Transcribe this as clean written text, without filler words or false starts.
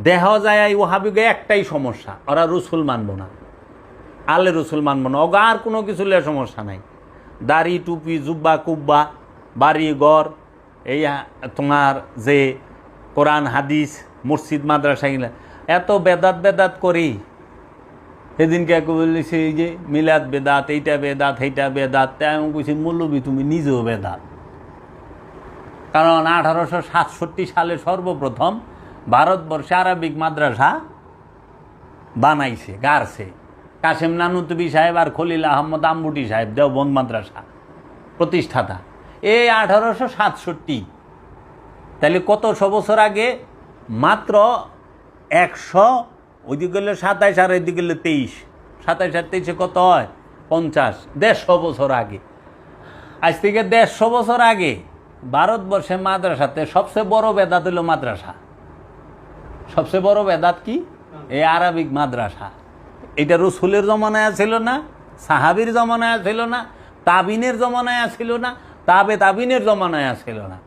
দেখা যায় এই ওহাবিকে একটাই সমস্যা, ওরা রসুল মানব না, আলে রসুল মানব না, ওগা আর কোনো কিছু সমস্যা নাই। দাড়ি টুপি জুব্বা কুব্বা বাড়ি ঘর এই তোমার যে কোরআন হাদিস মসজিদ মাদ্রাসা এত বেদাত বেদাত করি। সেদিনকে বলেছে এই যে মিলাদ বেদাত, এইটা বেদাত সেইটা বেদাত, তাই আমি বলছি মৌলবী তুমি নিজেও বেদাত। কারণ 1867 সালে সর্বপ্রথম ভারতবর্ষে আরবিক মাদ্রাসা বানাইছে গারছে কাসেম নানুতুবি সাহেব আর খলিল আহমদ আম্বুটি সাহেব, দেওবন্দ মাদ্রাসা প্রতিষ্ঠাতা, এই 1867। তাহলে কতশো বছর আগে? মাত্র 100, ওইদিকে গেলে 27 আর এদিকে গেলে 23, 27 আর 23 কত হয়? 50, 150 বছর আগে। আজ থেকে 150 বছর আগে ভারতবর্ষে মাদ্রাসাতে সবচেয়ে বড় বেদাত হলো মাদ্রাসা। সবচেয়ে বড় বেদাত কি? এই আরবিক মাদ্রাসা। এটা রসুলের জমানায় ছিল না, সাহাবীর জমানায় ছিল না, তাবিনের জমানায় ছিল না, তাবে তাবিনের জমানায় ছিল না।